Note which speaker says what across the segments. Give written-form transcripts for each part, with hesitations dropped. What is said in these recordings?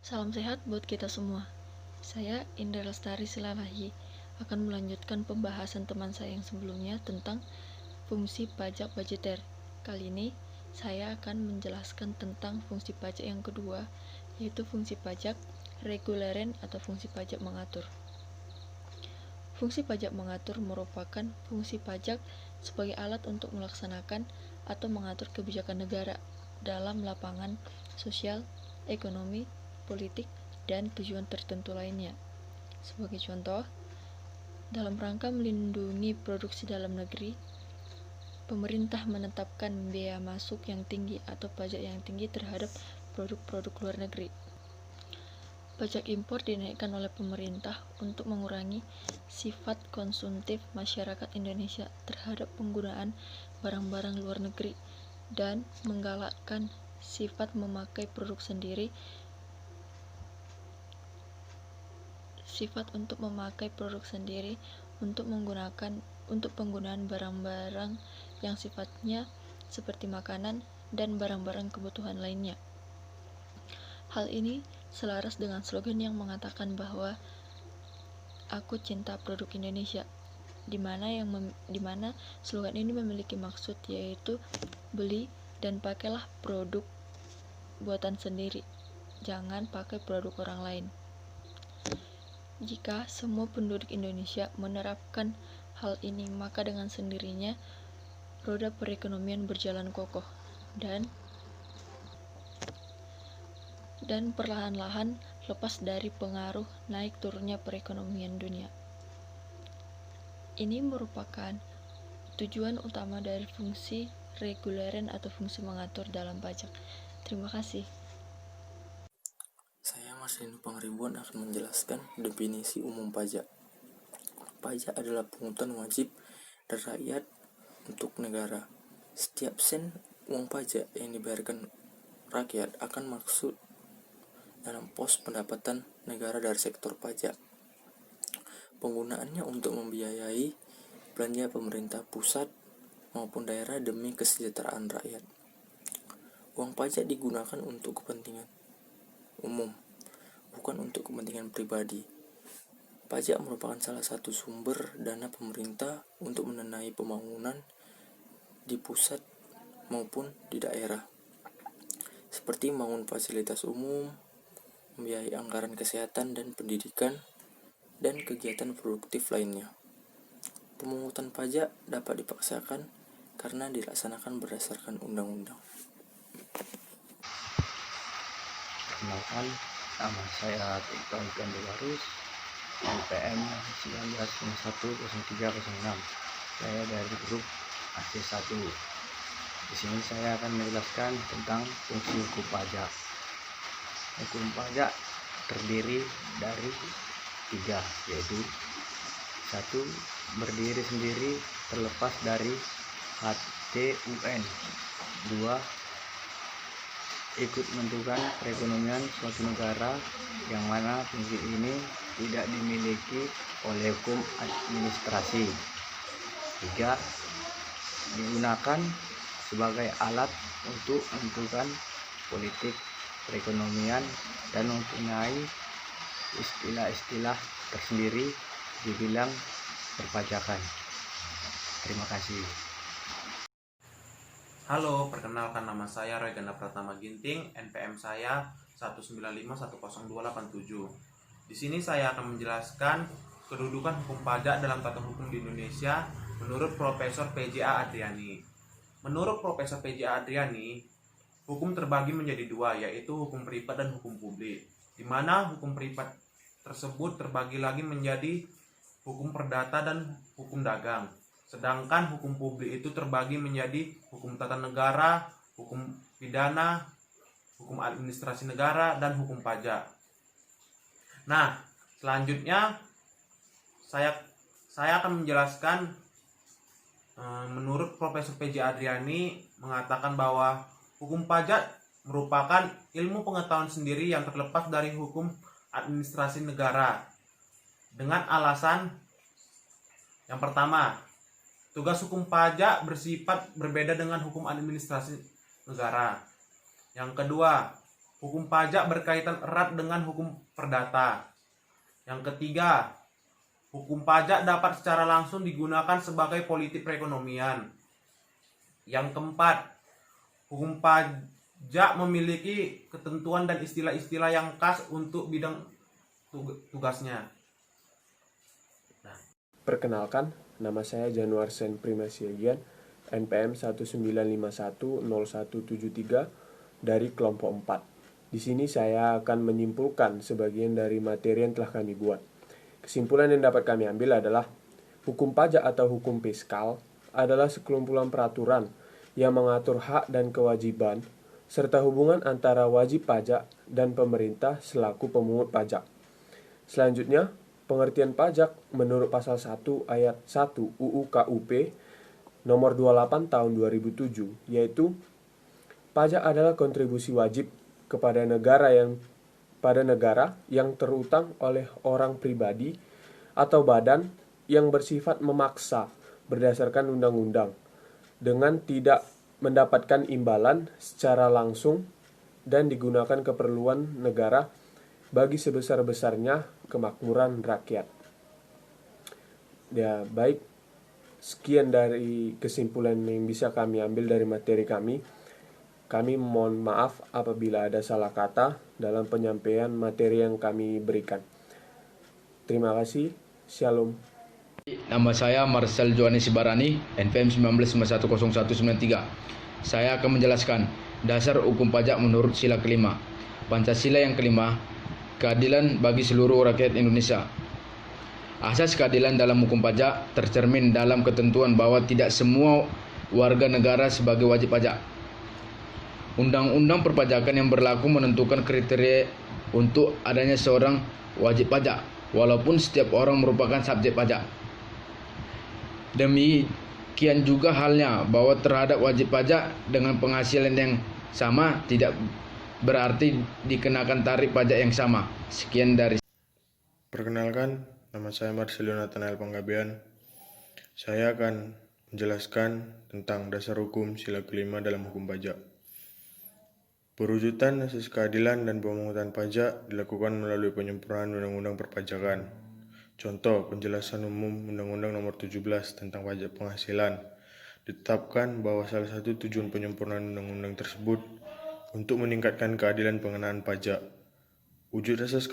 Speaker 1: Salam sehat buat kita semua. Saya Indra Lestari Silalahi akan melanjutkan pembahasan teman saya yang sebelumnya tentang fungsi pajak budgeter. Kali ini saya akan menjelaskan tentang fungsi pajak yang kedua, yaitu fungsi pajak reguleren atau fungsi pajak mengatur. Fungsi pajak mengatur merupakan fungsi pajak sebagai alat untuk melaksanakan atau mengatur kebijakan negara dalam lapangan sosial, ekonomi, politik, dan tujuan tertentu lainnya. Sebagai contoh, dalam rangka melindungi produksi dalam negeri, pemerintah menetapkan biaya masuk yang tinggi atau pajak yang tinggi terhadap produk-produk luar negeri. Pajak impor dinaikkan oleh pemerintah untuk mengurangi sifat konsumtif masyarakat Indonesia terhadap penggunaan barang-barang luar negeri dan menggalakkan sifat memakai produk sendiri, untuk penggunaan barang-barang yang sifatnya seperti makanan dan barang-barang kebutuhan lainnya. Hal ini selaras dengan slogan yang mengatakan bahwa "Aku cinta produk Indonesia", di mana slogan ini memiliki maksud yaitu beli dan pakailah produk buatan sendiri, jangan pakai produk orang lain. Jika semua penduduk Indonesia menerapkan hal ini, maka dengan sendirinya roda perekonomian berjalan kokoh dan perlahan-lahan lepas dari pengaruh naik turunnya perekonomian dunia. Ini merupakan tujuan utama dari fungsi reguleren atau fungsi mengatur dalam pajak. Terima kasih.
Speaker 2: Saya Marcelino Pangaribuan akan menjelaskan definisi umum pajak. Pajak adalah pungutan wajib dari rakyat untuk negara. Setiap sen uang pajak yang dibayarkan rakyat akan masuk dalam pos pendapatan negara dari sektor pajak. Penggunaannya untuk membiayai belanja pemerintah pusat maupun daerah demi kesejahteraan rakyat. Uang pajak digunakan untuk kepentingan umum, bukan untuk kepentingan pribadi. Pajak merupakan salah satu sumber dana pemerintah untuk mendanai pembangunan di pusat maupun di daerah, seperti membangun fasilitas umum, membiayai anggaran kesehatan dan pendidikan, dan kegiatan produktif lainnya. Pemungutan pajak dapat dipaksakan karena dilaksanakan berdasarkan undang-undang.
Speaker 3: Perkenalkan, nama saya Tigor Gandewarus, NPM 19010306. Saya dari grup AC1. Di sini saya akan menjelaskan tentang fungsi hukum pajak. Hukum pajak terdiri dari 3, yaitu 1. Berdiri sendiri terlepas dari HTUN. 2. Ikut menentukan perekonomian suatu negara, yang mana fungsi ini tidak dimiliki oleh hukum administrasi. 3. Digunakan sebagai alat untuk menentukan politik perekonomian dan mempunyai istilah-istilah tersendiri di bidang perpajakan. Terima kasih.
Speaker 4: Halo, perkenalkan nama saya Regana Pratama Ginting, NPM saya 195102887. Di sini saya akan menjelaskan kedudukan hukum pajak dalam tata hukum di Indonesia menurut Profesor PJ.A. Adriani. Menurut Profesor PJ.A. Adriani, hukum terbagi menjadi 2, yaitu hukum privat dan hukum publik, di mana hukum privat tersebut terbagi lagi menjadi hukum perdata dan hukum dagang. Sedangkan hukum publik itu terbagi menjadi hukum tata negara, hukum pidana, hukum administrasi negara, dan hukum pajak. Nah, selanjutnya saya akan menjelaskan menurut Profesor PJ Adriani mengatakan bahwa hukum pajak merupakan ilmu pengetahuan sendiri yang terlepas dari hukum administrasi negara. Dengan alasan yang pertama, tugas hukum pajak bersifat berbeda dengan hukum administrasi negara. Yang kedua, hukum pajak berkaitan erat dengan hukum perdata. Yang ketiga, hukum pajak dapat secara langsung digunakan sebagai politik perekonomian. Yang keempat, hukum pajak memiliki ketentuan dan istilah-istilah yang khas untuk bidang tugasnya.
Speaker 5: Perkenalkan, nama saya Januar Sen Primasiagian, NPM 19510173 dari kelompok 4. Di sini saya akan menyimpulkan sebagian dari materi yang telah kami buat. Kesimpulan yang dapat kami ambil adalah hukum pajak atau hukum fiskal adalah sekelumpulan peraturan yang mengatur hak dan kewajiban serta hubungan antara wajib pajak dan pemerintah selaku pemungut pajak. Selanjutnya, pengertian pajak menurut pasal 1 ayat 1 UU KUP nomor 28 tahun 2007, yaitu pajak adalah kontribusi wajib kepada negara yang terutang oleh orang pribadi atau badan yang bersifat memaksa berdasarkan undang-undang dengan tidak mendapatkan imbalan secara langsung dan digunakan keperluan negara bagi sebesar-besarnya kemakmuran rakyat. Ya, baik, sekian dari kesimpulan yang bisa kami ambil dari materi kami. Kami mohon maaf apabila ada salah kata dalam penyampaian materi yang kami berikan. Terima kasih. Shalom.
Speaker 6: Nama saya Marcel Joani Sibarani, NPM 19510193. Saya akan menjelaskan dasar hukum pajak menurut sila kelima. Pancasila yang kelima, keadilan bagi seluruh rakyat Indonesia. Asas keadilan dalam hukum pajak tercermin dalam ketentuan bahwa tidak semua warga negara sebagai wajib pajak. Undang-undang perpajakan yang berlaku menentukan kriteria untuk adanya seorang wajib pajak, walaupun setiap orang merupakan subjek pajak. Demikian juga halnya bahwa terhadap wajib pajak dengan penghasilan yang sama tidak berarti dikenakan tarif pajak yang sama. Sekian dari
Speaker 7: Perkenalkan, nama saya Marcelio Nathanael Panggabean. Saya akan menjelaskan tentang dasar hukum sila kelima dalam hukum pajak. Perwujudan asas keadilan dan pemungutan pajak dilakukan melalui penyempurnaan Undang-Undang Perpajakan. Contoh, penjelasan umum Undang-Undang Nomor 17 tentang pajak penghasilan. Ditetapkan bahwa salah satu tujuan penyempurnaan undang-undang tersebut untuk meningkatkan keadilan pengenaan pajak. Wujud asas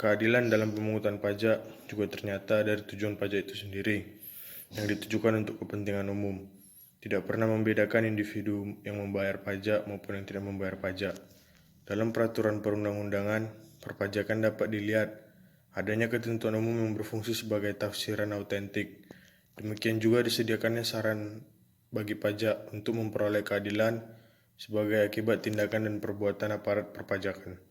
Speaker 7: keadilan dalam pemungutan pajak juga ternyata dari tujuan pajak itu sendiri, yang ditujukan untuk kepentingan umum. Tidak pernah membedakan individu yang membayar pajak maupun yang tidak membayar pajak. Dalam peraturan perundang-undangan, perpajakan dapat dilihat adanya ketentuan umum yang berfungsi sebagai tafsiran autentik. Demikian juga disediakannya saran bagi pajak untuk memperoleh keadilan sebagai akibat tindakan dan perbuatan aparat perpajakan.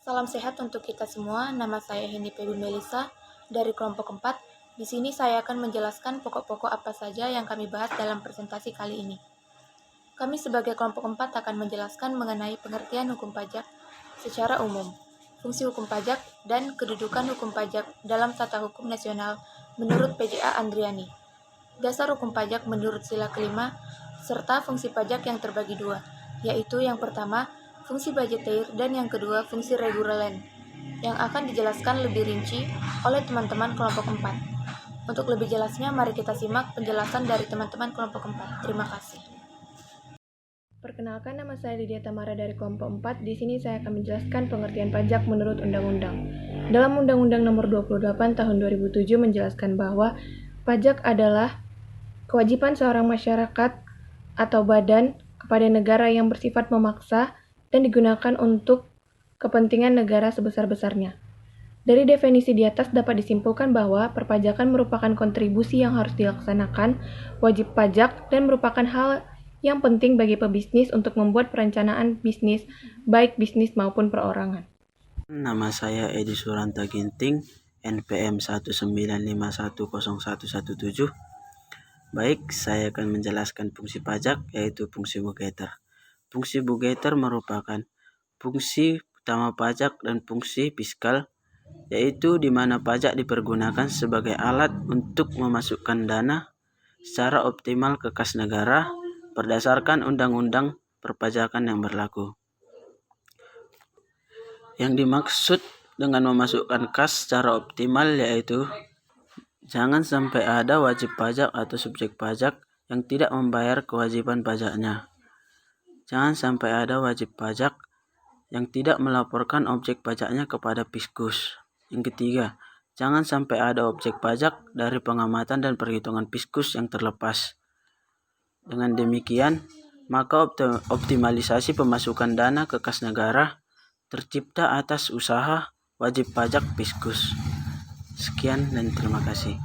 Speaker 8: Salam sehat untuk kita semua. Nama saya Hendy Pebi Melisa dari kelompok 4. Di sini saya akan menjelaskan pokok-pokok apa saja yang kami bahas dalam presentasi kali ini. Kami sebagai kelompok 4 akan menjelaskan mengenai pengertian hukum pajak secara umum, fungsi hukum pajak, dan kedudukan hukum pajak dalam tata hukum nasional menurut PJA Andriani, dasar hukum pajak menurut sila kelima, serta fungsi pajak yang terbagi dua, yaitu yang pertama, fungsi budgeteer, dan yang kedua, fungsi regulelen, yang akan dijelaskan lebih rinci oleh teman-teman kelompok 4. Untuk lebih jelasnya, mari kita simak penjelasan dari teman-teman kelompok 4. Terima kasih.
Speaker 1: Perkenalkan, nama saya Lydia Tamara dari kelompok 4. Di sini saya akan menjelaskan pengertian pajak menurut undang-undang. Dalam Undang-Undang Nomor 28 Tahun 2007 menjelaskan bahwa pajak adalah kewajiban seorang masyarakat atau badan kepada negara yang bersifat memaksa dan digunakan untuk kepentingan negara sebesar-besarnya. Dari definisi di atas dapat disimpulkan bahwa perpajakan merupakan kontribusi yang harus dilaksanakan wajib pajak dan merupakan hal yang penting bagi pebisnis untuk membuat perencanaan bisnis, baik bisnis maupun perorangan.
Speaker 9: Nama saya Edi Suranta Ginting, NPM 19510117. Baik, saya akan menjelaskan fungsi pajak, yaitu fungsi budgeter. Fungsi budgeter merupakan fungsi utama pajak dan fungsi fiskal, yaitu di mana pajak dipergunakan sebagai alat untuk memasukkan dana secara optimal ke kas negara berdasarkan undang-undang perpajakan yang berlaku. Yang dimaksud dengan memasukkan kas secara optimal yaitu jangan sampai ada wajib pajak atau subjek pajak yang tidak membayar kewajiban pajaknya. Jangan sampai ada wajib pajak yang tidak melaporkan objek pajaknya kepada Fiskus. Yang ketiga, jangan sampai ada objek pajak dari pengamatan dan perhitungan Fiskus yang terlepas. Dengan demikian, maka optimalisasi pemasukan dana ke kas negara tercipta atas usaha wajib pajak Fiskus. Sekian dan terima kasih.